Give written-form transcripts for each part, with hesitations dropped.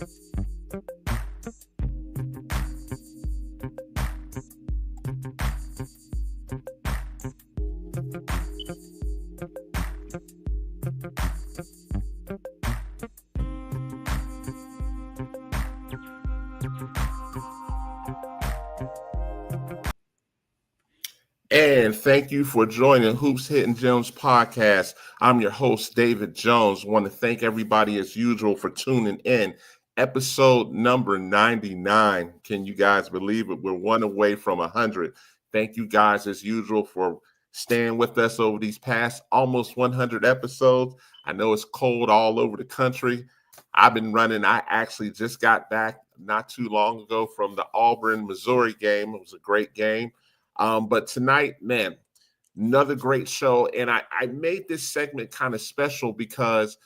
And thank you for joining Hoops Hitting Gems podcast. I'm your host, David Jones. I want to thank everybody as usual for tuning in. Episode number 99. Can you guys believe it? We're one away from 100. Thank you guys as usual for staying with us over these past almost 100 episodes. I know it's cold all over the country. I've been running. I actually just got back not too long ago from the Auburn, Missouri game. It was a great game. But tonight, man, another great show. And I made this segment kind of special because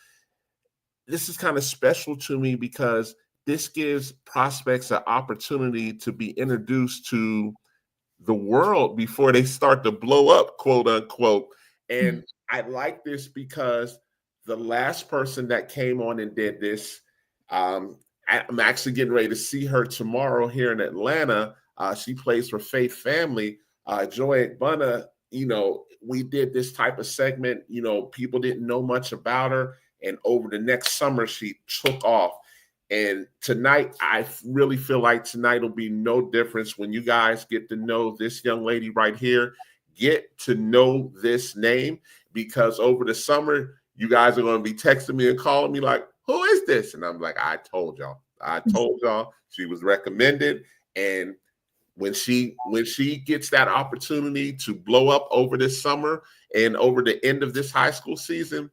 this is kind of special to me because this gives prospects an opportunity to be introduced to the world before they start to blow up, quote unquote. And I like this because the last person that came on and did this, I'm actually getting ready to see her tomorrow here in Atlanta. She plays for Faith Family. Joy Bunna, we did this type of segment. People didn't know much about her. And over the next summer, she took off. And tonight, I really feel like tonight will be no difference when you guys get to know this young lady right here. Get to know this name, because over the summer, you guys are going to be texting me and calling me like, who is this? And I'm like, I told y'all. She was recommended. And when she gets that opportunity to blow up over this summer and over the end of this high school season,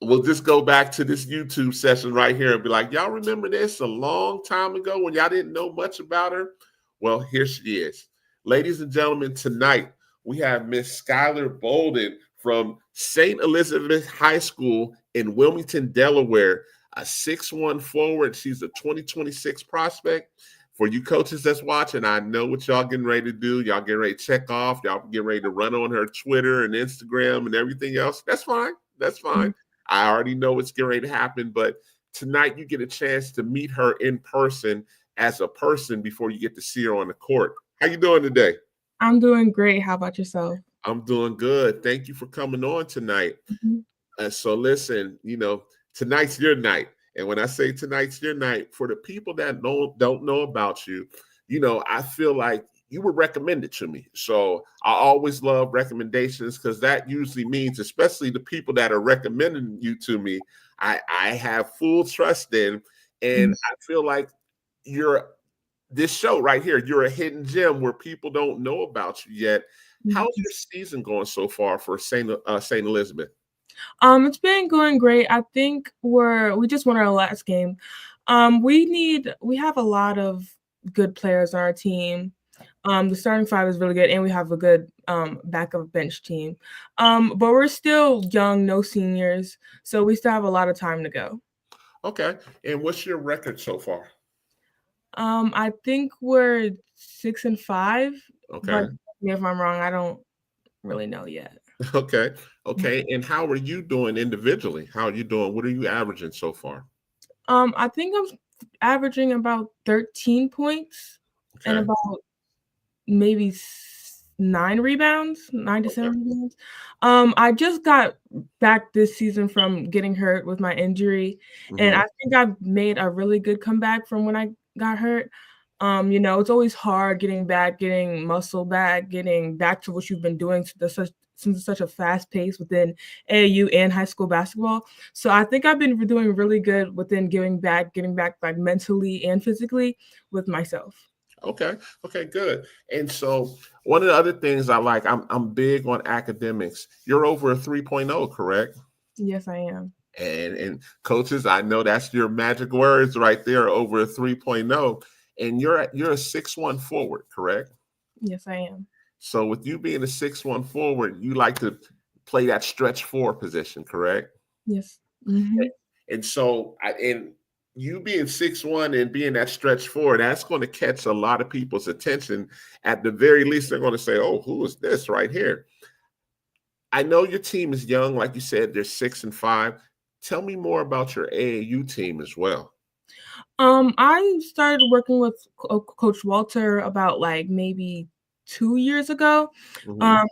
we'll just go back to this YouTube session right here and be like, y'all remember this a long time ago when y'all didn't know much about her? Well, here she is. Ladies and gentlemen, tonight we have Miss Skylar Bolden from St. Elizabeth High School in Wilmington, Delaware, a 6'1" forward. She's a 2026 prospect. For you coaches that's watching, I know what y'all getting ready to do. Y'all getting ready to check off. Y'all getting ready to run on her Twitter and Instagram and everything else. That's fine. That's fine. I already know what's getting ready to happen. But tonight you get a chance to meet her in person as a person before you get to see her on the court. How you doing today? I'm doing great. How about yourself? I'm doing good. Thank you for coming on tonight. So listen, tonight's your night. And when I say tonight's your night, for the people that don't know about you, I feel like you were recommended to me. So I always love recommendations because that usually means, especially the people that are recommending you to me, I have full trust in. And I feel like this show right here, you're a hidden gem where people don't know about you yet. How's your season going so far for St. Elizabeth? It's been going great. I think we just won our last game. We have a lot of good players on our team. The starting five is really good, and we have a good backup bench team. But we're still young, no seniors, so we still have a lot of time to go. Okay. And what's your record so far? I think we're 6-5. Okay. But if I'm wrong, I don't really know yet. Okay. And how are you doing individually? How are you doing? What are you averaging so far? I think I'm averaging about 13 points and about maybe 9 rebounds, 9 to 7 rebounds. I just got back this season from getting hurt with my injury, and I think I've made a really good comeback from when I got hurt. It's always hard getting back, getting muscle back, getting back to what you've been doing since it's such a fast pace within AAU and high school basketball. So I think I've been doing really good within getting back like mentally and physically with myself. Okay, good. And so one of the other things I like, I'm big on academics. You're over a 3.0, correct? Yes, I am. And coaches, I know that's your magic words right there, over a 3.0. And you're a 6'1" forward, correct? Yes, I am. So with you being a 6'1" forward, you like to play that stretch 4 position, correct? Yes. And so, you being 6'1" and being that stretch 4, that's going to catch a lot of people's attention. At the very least, they're going to say, "Oh, who is this right here?" I know your team is young, like you said, they're 6-5. Tell me more about your AAU team as well. I started working with Coach Walter about like maybe 2 years ago. Mm-hmm. Um,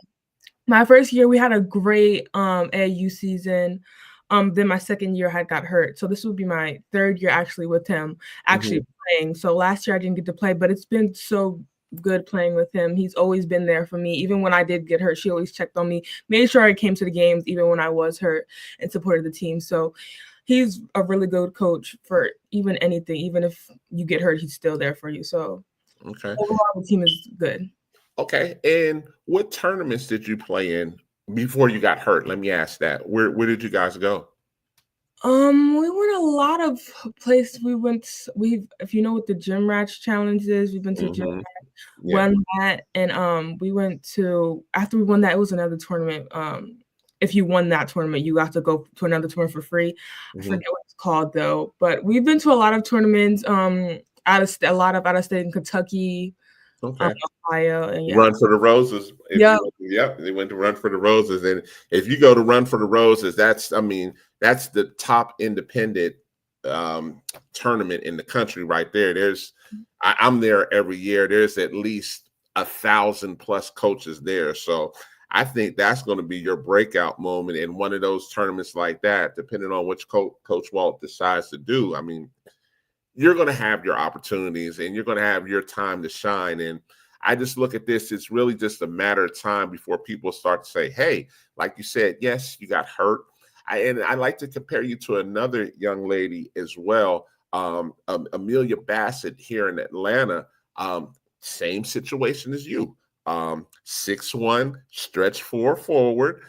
my first year we had a great AAU season. Then my second year I got hurt, so this would be my third year actually with him, actually playing. So last year I didn't get to play, but it's been so good playing with him. He's always been there for me. Even when I did get hurt, she always checked on me, made sure I came to the games even when I was hurt, and supported the team. So he's a really good coach for even anything. Even if you get hurt, he's still there for you. So Okay. overall, the team is good. Okay. And what tournaments did you play in before you got hurt? Let me ask that. Where did you guys go? We went a lot of places. If you know what the Gym Rats challenge is, we've been to Gym Mm-hmm. Rats, Yeah. won that, and we went to, after we won that, it was another tournament. If you won that tournament, you got to go to another tournament for free. I Mm-hmm. forget what it's called though, but we've been to a lot of tournaments. A lot of out of state in Kentucky, Okay. Ohio, and yeah. Run for the Roses. Yeah. Yep, they went to Run for the Roses. And if you go to Run for the Roses, that's the top independent tournament in the country right there. I'm there every year. There's at least 1,000+ coaches there. So I think that's going to be your breakout moment in one of those tournaments like that, depending on which Coach Walt decides to do. I mean, you're going to have your opportunities and you're going to have your time to shine. And I just look at this, it's really just a matter of time before people start to say, hey, like you said, yes, you got hurt. And I like to compare you to another young lady as well, Amelia Bassett here in Atlanta. Same situation as you. 6'1", stretch 4 forward.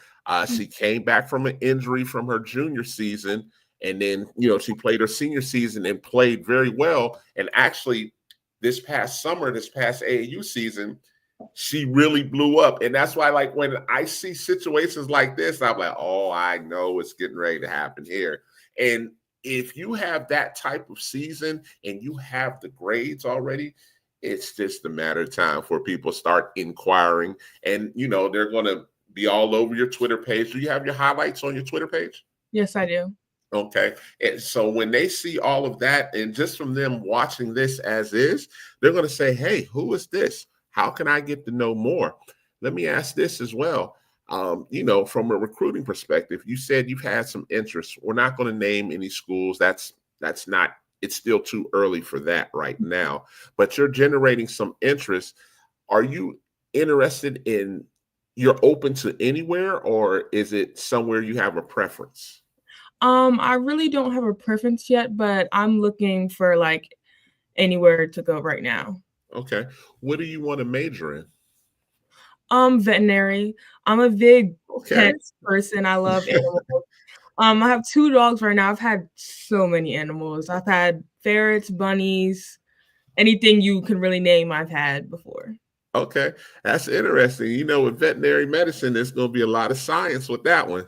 She came back from an injury from her junior season. And then, she played her senior season and played very well. And actually, this past AAU season, she really blew up. And that's why, like, when I see situations like this, I'm like, oh, I know it's getting ready to happen here. And if you have that type of season and you have the grades already, it's just a matter of time for people start inquiring. And, they're going to be all over your Twitter page. Do you have your highlights on your Twitter page? Yes, I do. Okay. And so when they see all of that, and just from them watching this as is, they're going to say, hey, who is this? How can I get to know more? Let me ask this as well. From a recruiting perspective, you said you've had some interest. We're not going to name any schools. That's not, it's still too early for that right now, but you're generating some interest. Are you interested in, you're open to anywhere, or is it somewhere you have a preference? I really don't have a preference yet, but I'm looking for like anywhere to go right now. Okay. What do you want to major in? Veterinary. I'm a big pets person. I love animals. I have 2 dogs right now. I've had so many animals. I've had ferrets, bunnies, anything you can really name I've had before. Okay. That's interesting. With veterinary medicine, there's going to be a lot of science with that one.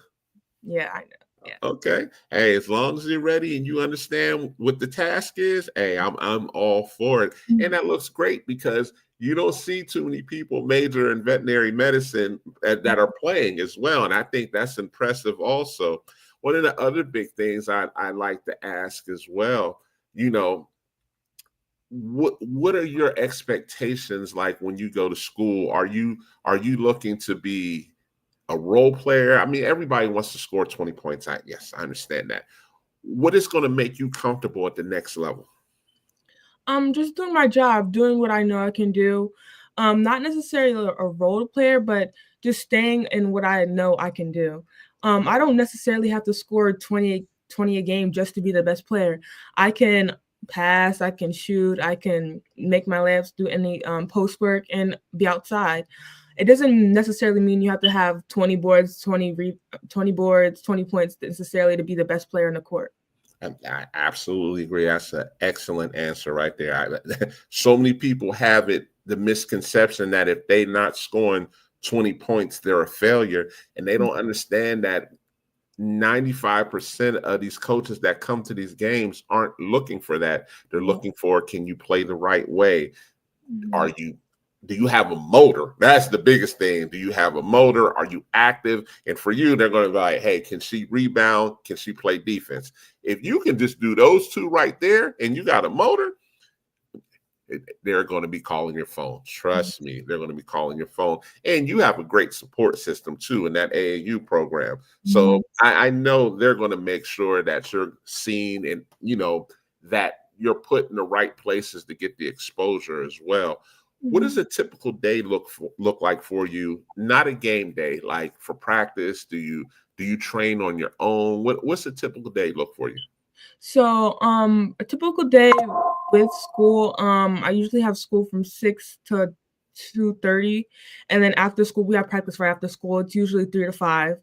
Yeah, I know. Yeah. Okay. Hey, as long as you're ready and you understand what the task is, hey, I'm all for it. Mm-hmm. And that looks great because you don't see too many people major in veterinary medicine that are playing as well. And I think that's impressive also. One of the other big things I like to ask as well, what are your expectations like when you go to school? Are you looking to be a role player? I mean, everybody wants to score 20 points. Yes, I understand that. What is going to make you comfortable at the next level? Just doing my job, doing what I know I can do. Not necessarily a role player, but just staying in what I know I can do. I don't necessarily have to score 20 a game just to be the best player. I can pass, I can shoot, I can make my layups, do any post work, and be outside. It doesn't necessarily mean you have to have 20 boards, 20 points necessarily to be the best player in the court. I absolutely agree. That's an excellent answer right there. So many people have the misconception that if they're not scoring 20 points, they're a failure. And they don't understand that 95% of these coaches that come to these games aren't looking for that. They're looking for, can you play the right way? Are you do you have a motor? That's the biggest thing. Do you have a motor? Are you active? And for you, they're going to be like, hey, can she rebound? Can she play defense? If you can just do those two right there and you got a motor, they're going to be calling your phone. Trust me, they're going to be calling your phone. And you have a great support system too in that AAU program. So I know they're going to make sure that you're seen and, that you're put in the right places to get the exposure as well. What does a typical day look like for you? Not a game day, like for practice. Do you train on your own? What's a typical day look for you? So, a typical day with school, I usually have school from 6 to 2:30, and then after school, we have practice right after school. It's usually 3 to 5.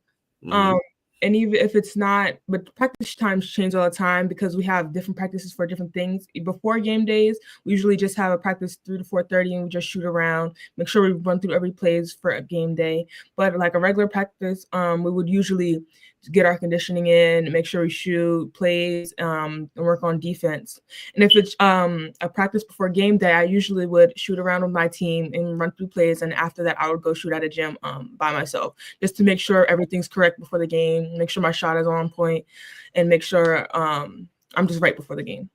And even if it's not, but practice times change all the time because we have different practices for different things. Before game days, we usually just have a practice 3 to 4:30, and we just shoot around, make sure we run through every plays for a game day. But like a regular practice, we would usually get our conditioning in, make sure we shoot plays, and work on defense. And if it's a practice before game day, I usually would shoot around with my team and run through plays. And after that, I would go shoot at a gym by myself just to make sure everything's correct before the game, make sure my shot is on point, and make sure I'm just right before the game.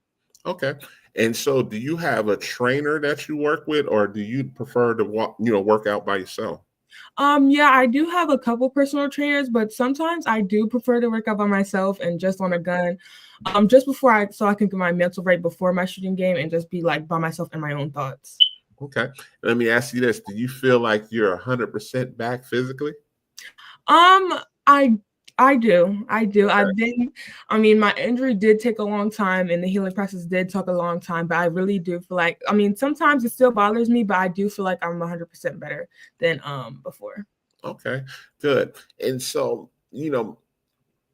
Okay. And so do you have a trainer that you work with, or do you prefer to work out by yourself? Yeah, I do have a couple personal trainers, but sometimes I do prefer to work out by myself and just on a gun. Just so I can get my mental right before my shooting game and just be like by myself in my own thoughts. Okay. Let me ask you this. Do you feel like you're 100% back physically? I do. My injury did take a long time and the healing process did take a long time, but I really do feel like, sometimes it still bothers me, but I do feel like I'm 100% better than before. Okay, good. And so,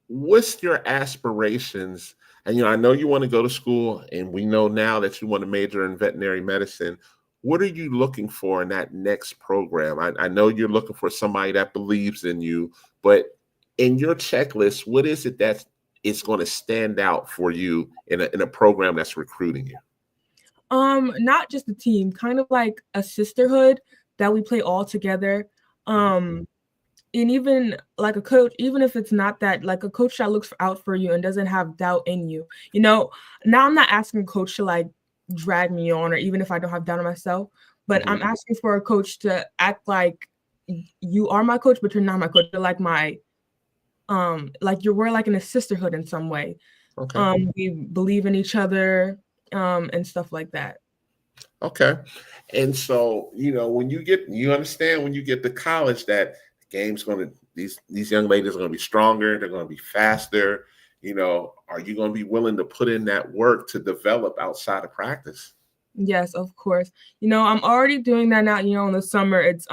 what's your aspirations? And, I know you want to go to school, and we know now that you want to major in veterinary medicine. What are you looking for in that next program? I know you're looking for somebody that believes in you, but in your checklist, what is it that is going to stand out for you in a program that's recruiting you? Not just a team, kind of like a sisterhood that we play all together. And even like a coach, even if it's not that, like a coach that looks out for you and doesn't have doubt in you. Now I'm not asking a coach to like drag me on, or even if I don't have doubt in myself, but I'm asking for a coach to act like you are my coach, but you're not my coach. You're like my we're like in a sisterhood in some way. Okay. We believe in each other, and stuff like that. Okay. And so, when you understand when you get to college that the game's these young ladies are going to be stronger, they're going to be faster. Are you going to be willing to put in that work to develop outside of practice? Yes, of course. I'm already doing that now. In the summer, it's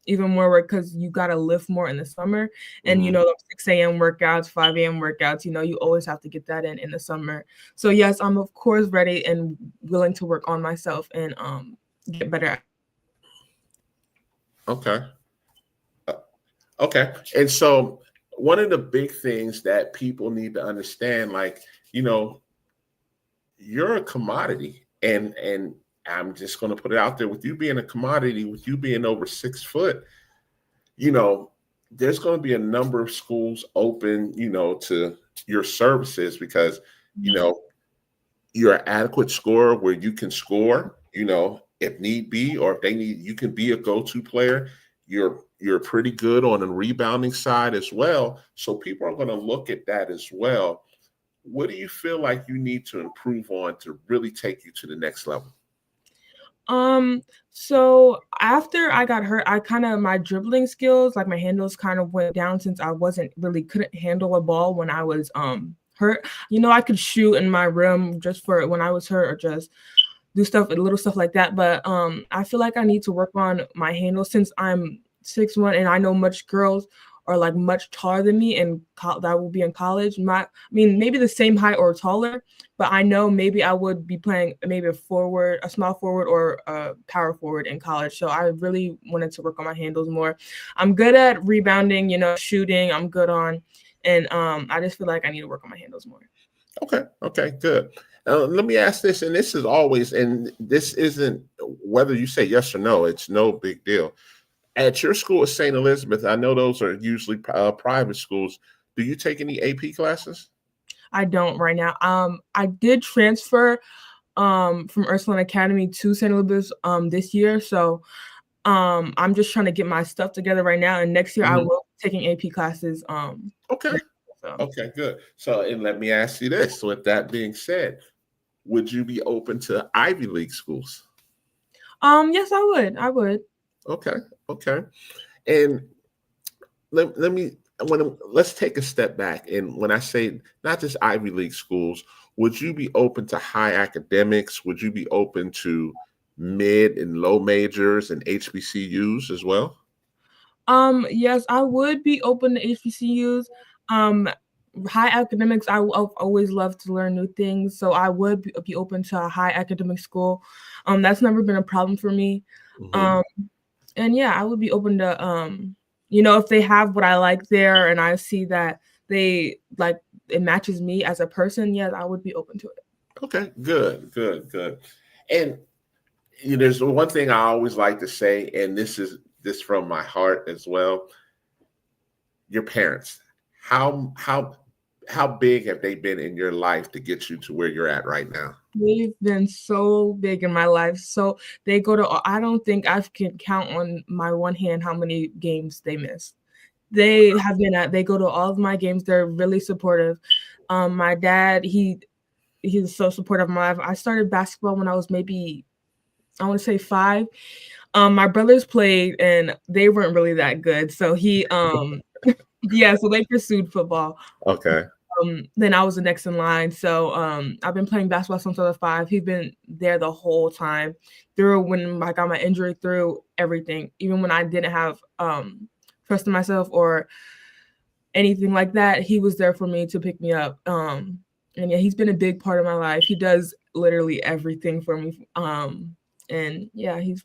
even more work because you got to lift more in the summer. And, 6 a.m. workouts, 5 a.m. workouts, you always have to get that in the summer. So, yes, I'm, of course, ready and willing to work on myself and get better. Okay. Okay. And so one of the big things that people need to understand, you're a commodity, and I'm just going to put it out there, with you being a commodity, with you being over 6 foot, there's going to be a number of schools open, to your services because, you're an adequate scorer where you can score, if need be, or if they need, you can be a go-to player. You're pretty good on the rebounding side as well. So people are going to look at that as well. What do you feel like you need to improve on to really take you to the next level? So after I got hurt, my dribbling skills, like my handles kind of went down since I couldn't handle a ball when I was hurt. I could shoot in my room just for when I was hurt, or just do little stuff like that. But I feel like I need to work on my handles since I'm 6'1", and I know much girls are like much taller than me, and that will be in college. Maybe the same height or taller, but I know maybe I would be playing maybe a small forward, or a power forward in college. So I really wanted to work on my handles more. I'm good at rebounding, shooting. I'm good on, and I just feel like I need to work on my handles more. Okay, good. Let me ask this, and this is always, and this isn't whether you say yes or no, it's no big deal. At your school at St. Elizabeth, I know those are usually private schools. Do you take any AP classes? I don't right now. I did transfer from Ursuline Academy to St. Elizabeth this year, so I'm just trying to get my stuff together right now. And next year I will be taking AP classes. Okay. Okay, good. So, and let me ask you this. With that being said, would you be open to Ivy League schools? Yes, I would. I would. Okay. Okay. And let's take a step back. And when I say not just Ivy League schools, would you be open to high academics? Would you be open to mid and low majors and HBCUs as well? Yes, I would be open to HBCUs. High academics, I've always loved to learn new things, so I would be open to a high academic school. That's never been a problem for me. And yeah, I would be open to if they have what I like there and I see that they like it matches me as a person, yes, I would be open to it. Okay, good. And there's one thing I always like to say, and this is from my heart as well. Your parents, how big have they been in your life to get you to where you're at right now? They've been so big in my life. So they go to, I don't think I can count on my one hand how many games they miss. They go to all of my games. They're really supportive. My dad, he's so supportive of my life. I started basketball when I was maybe, I want to say 5. My brothers played and they weren't really that good. So so they pursued football. Okay. Then I was the next in line. So I've been playing basketball since I was 5. He's been there the whole time, through when I got my injury, through everything, even when I didn't have trust in myself or anything like that. He was there for me to pick me up. And yeah, he's been a big part of my life. He does literally everything for me. And yeah, he's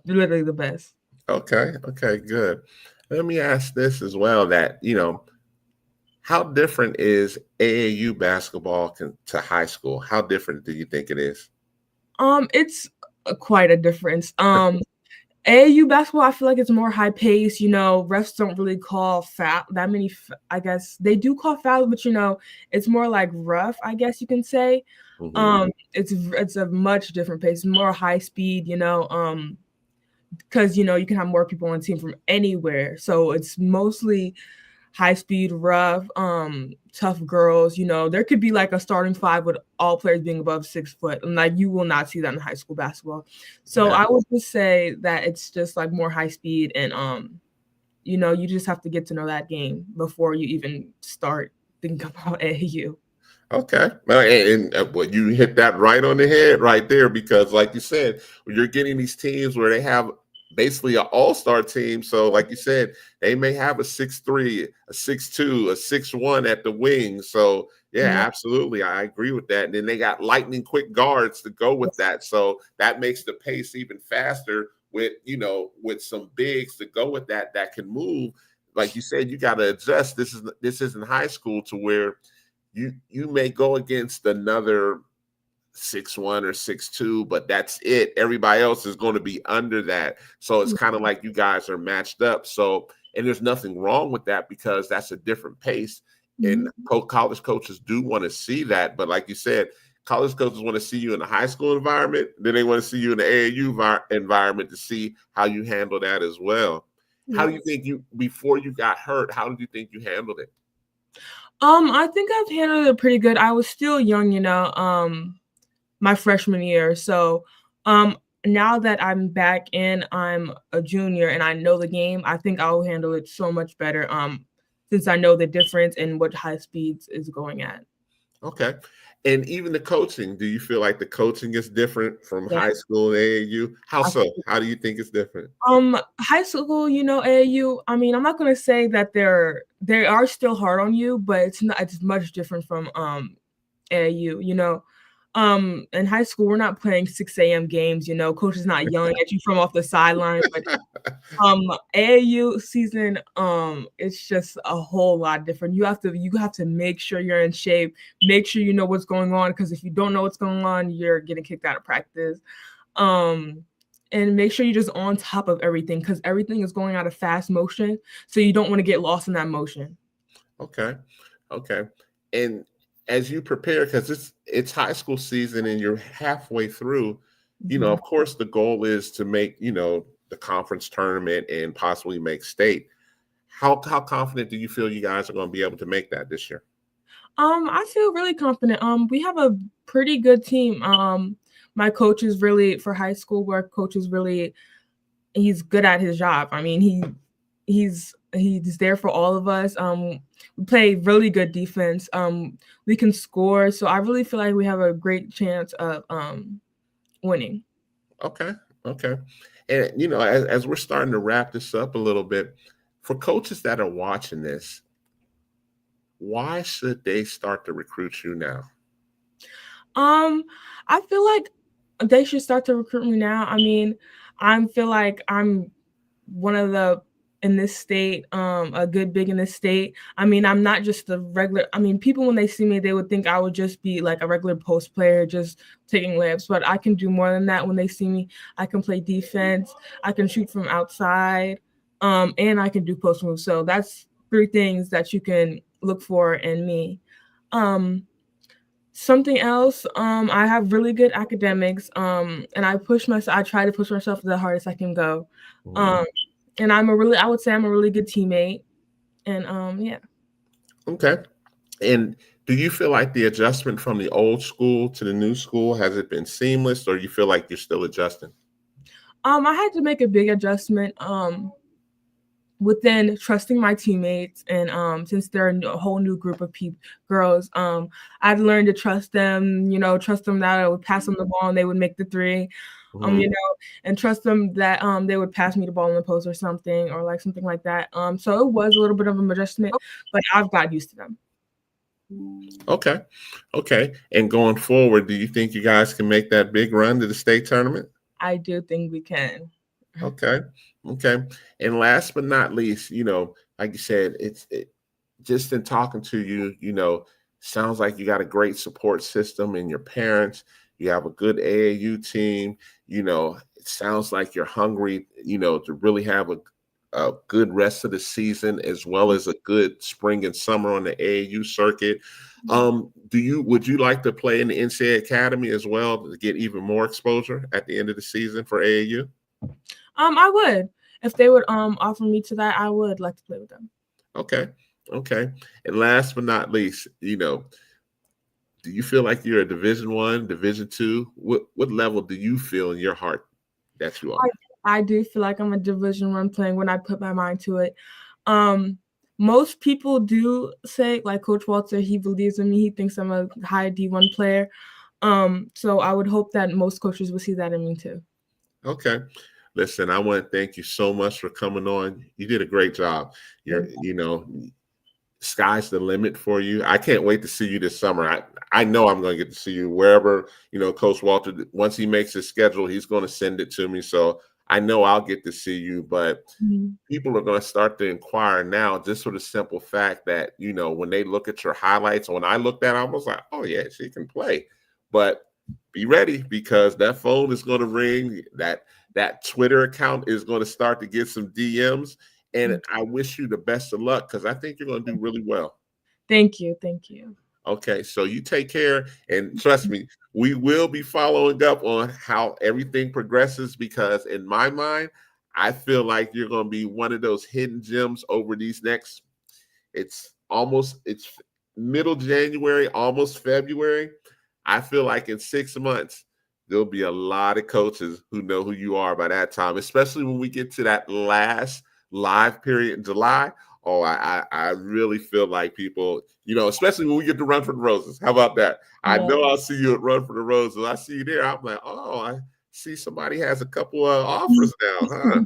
literally the best. Okay, good. Let me ask this as well, that how different is AAU basketball to high school? How different do you think it is? It's quite a difference. AAU basketball, I feel like it's more high pace. Refs don't really call foul that many. I guess they do call fouls, but it's more like rough, I guess you can say. It's a much different pace, more high speed. Because you can have more people on the team from anywhere, so it's mostly high speed, rough, tough girls. There could be like a starting 5 with all players being above 6 foot, and like you will not see that in high school basketball. So I would just say that it's just like more high speed, and you just have to get to know that game before you even start thinking about AAU. Okay, and you hit that right on the head right there, because like you said, you're getting these teams where they have basically an all-star team. So like you said, they may have a 6'3", a 6'2", a 6'1" at the wing. So yeah, absolutely, I agree with that. And then they got lightning quick guards to go with that, so that makes the pace even faster with some bigs to go with that can move. Like you said, you got to adjust. This isn't high school to where you may go against another 6'1" or 6'2", but that's it. Everybody else is going to be under that. So it's kind of like you guys are matched up. So, and there's nothing wrong with that, because that's a different pace. And college coaches do want to see that. But like you said, college coaches want to see you in a high school environment. Then they want to see you in the AAU environment to see how you handle that as well. How do you think before you got hurt, how did you think you handled it? I think I've handled it pretty good. I was still young, my freshman year. So now that I'm back in, I'm a junior and I know the game, I think I'll handle it so much better since I know the difference in what high speeds is going at. Okay. And even the coaching, do you feel like the coaching is different from high school and AAU? How so? How do you think it's different? High school, AAU, I mean, I'm not going to say that they are still hard on you, but it's much different from AAU. In high school, we're not playing 6 a.m. games. Coach is not yelling at you from off the sideline. But AAU season, it's just a whole lot different. You have to make sure you're in shape, make sure you know what's going on, because if you don't know what's going on, you're getting kicked out of practice. And make sure you're just on top of everything because everything is going at a fast motion. So you don't want to get lost in that motion. Okay. Okay. And as you prepare, because it's high school season and you're halfway through, of course the goal is to make, the conference tournament and possibly make state. How confident do you feel you guys are going to be able to make that this year? I feel really confident. We have a pretty good team. My coach is really for high school work. Coach is really, he's good at his job. I mean, he's there for all of us. We play really good defense. We can score, so I really feel like we have a great chance of winning. Okay. And as we're starting to wrap this up a little bit, for coaches that are watching this, why should they start to recruit you now? I feel like they should start to recruit me now. I mean, I feel like I'm one of the in this state, a good big in this state. I mean, I'm not just the regular. I mean, people when they see me, they would think I would just be like a regular post player, just taking layups. But I can do more than that. When they see me, I can play defense. I can shoot from outside, and I can do post moves. So that's 3 things that you can look for in me. Something else, I have really good academics, and I try to push myself the hardest I can go. And I would say I'm a really good teammate. And yeah. Okay. And do you feel like the adjustment from the old school to the new school, has it been seamless or you feel like you're still adjusting? I had to make a big adjustment within trusting my teammates, and since they're a whole new group of girls, I'd learned to trust them, trust them that I would pass them the ball and they would make the 3, and trust them that they would pass me the ball in the post or something, or like something like that. So it was a little bit of an adjustment, but I've got used to them. Okay. And going forward, do you think you guys can make that big run to the state tournament? I do think we can. Okay. And last but not least, like you said, just in talking to you, sounds like you got a great support system in your parents. You have a good AAU team. It sounds like you're hungry, to really have a good rest of the season as well as a good spring and summer on the AAU circuit. Would you like to play in the NCAA Academy as well to get even more exposure at the end of the season for AAU? I would. If they would offer me to that, I would like to play with them. Okay. And last but not least, do you feel like you're a Division I, Division II? What level do you feel in your heart that you are? I do feel like I'm a Division I playing when I put my mind to it. Most people do say, like Coach Walter, he believes in me. He thinks I'm a high D1 player. So I would hope that most coaches will see that in me too. Okay. Listen, I want to thank you so much for coming on. You did a great job. Sky's the limit for you. I can't wait to see you this summer. I know I'm going to get to see you wherever, Coach Walter, once he makes his schedule, he's going to send it to me. So I know I'll get to see you, but people are going to start to inquire now just for the simple fact that, when they look at your highlights, when I looked at it, I was like, oh yeah, she can play. But be ready because that phone is going to ring. That Twitter account is going to start to get some DMs. And I wish you the best of luck because I think you're going to do really well. Thank you. Okay, so you take care. And trust me, we will be following up on how everything progresses because in my mind, I feel like you're going to be one of those hidden gems over these next, it's middle January, almost February. I feel like in 6 months, there'll be a lot of coaches who know who you are by that time, especially when we get to that last live period in July. Oh, I really feel like people, especially when we get to Run for the Roses. How about that? Yeah. I know I'll see you at Run for the Roses. I see you there. I'm like, oh, I see somebody has a couple of offers now, huh?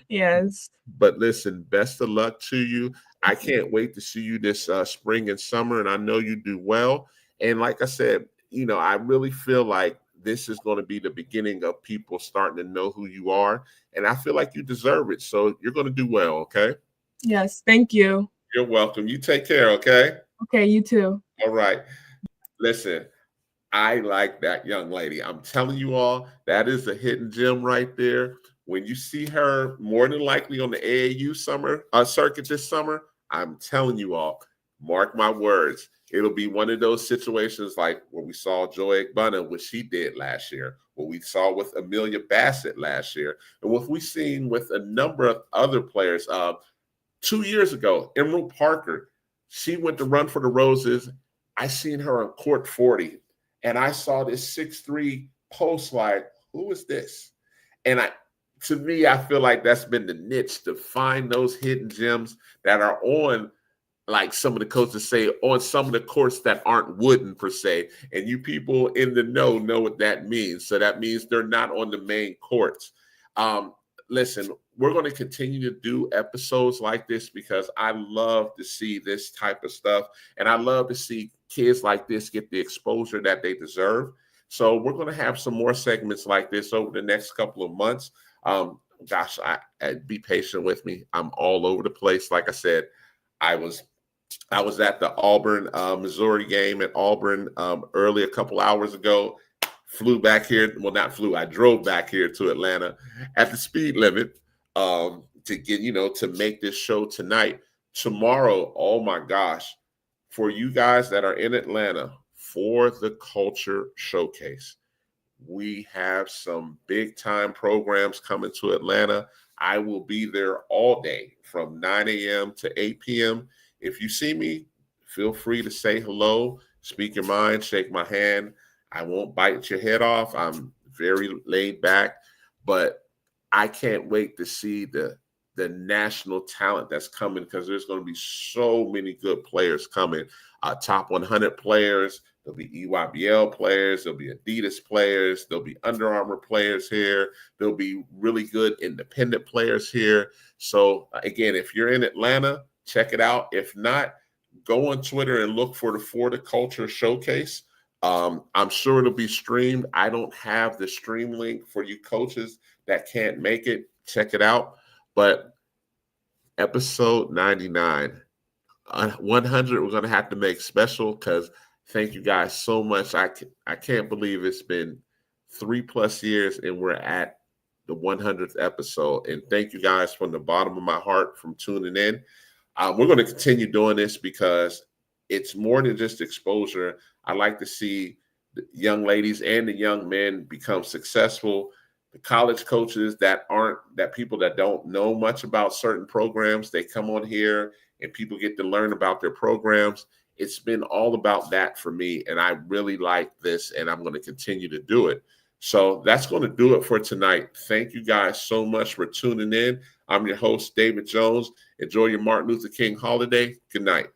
Yes. But listen, best of luck to you. I can't wait to see you this spring and summer, and I know you do well. And like I said, I really feel like this is going to be the beginning of people starting to know who you are. And I feel like you deserve it. So you're going to do well, okay? Yes, thank you. You're welcome. You take care, okay? Okay, you too. All right. Listen, I like that young lady. I'm telling you all, that is a hidden gem right there. When you see her, more than likely on the AAU summer circuit this summer, I'm telling you all, mark my words, it'll be one of those situations like what we saw Joy Egbuna, what she did last year, what we saw with Amelia Bassett last year, and what we've seen with a number of other players. 2 years ago, Emerald Parker, she went to Run for the Roses. I seen her on court 40, and I saw this 6'3" post like, who is this? And to me, I feel like that's been the niche to find those hidden gems that are on, like some of the coaches say, on some of the courts that aren't wooden per se. And you people in the know what that means. So that means they're not on the main courts. Listen, we're going to continue to do episodes like this because I love to see this type of stuff. And I love to see kids like this get the exposure that they deserve. So we're going to have some more segments like this over the next couple of months. Gosh, be patient with me. I'm all over the place. Like I said, I was at the Auburn, Missouri game at Auburn early a couple hours ago. Flew back here. Well, not flew. I drove back here to Atlanta at the speed limit to get, to make this show tonight. Tomorrow, oh my gosh, for you guys that are in Atlanta for the Culture Showcase, we have some big time programs coming to Atlanta. I will be there all day from 9 a.m. to 8 p.m. If you see me, feel free to say hello, speak your mind, shake my hand. I won't bite your head off. I'm very laid back, but I can't wait to see the national talent that's coming because there's going to be so many good players coming. Top 100 players. There'll be EYBL players. There'll be Adidas players. There'll be Under Armour players here. There'll be really good independent players here. So again, if you're in Atlanta, check it out. If not, go on Twitter and look for the Culture Showcase. I'm sure it'll be streamed. I don't have the stream link for you coaches that can't make it. Check it out. But episode 99, 100, we're going to have to make special because thank you guys so much. I can't believe it's been 3+ years and we're at the 100th episode. And thank you guys from the bottom of my heart from tuning in. We're going to continue doing this because it's more than just exposure. I like to see the young ladies and the young men become successful. The college coaches that people that don't know much about certain programs, they come on here and people get to learn about their programs. It's been all about that for me, and I really like this, and I'm going to continue to do it. So that's going to do it for tonight. Thank you guys so much for tuning in. I'm your host, David Jones. Enjoy your Martin Luther King holiday. Good night.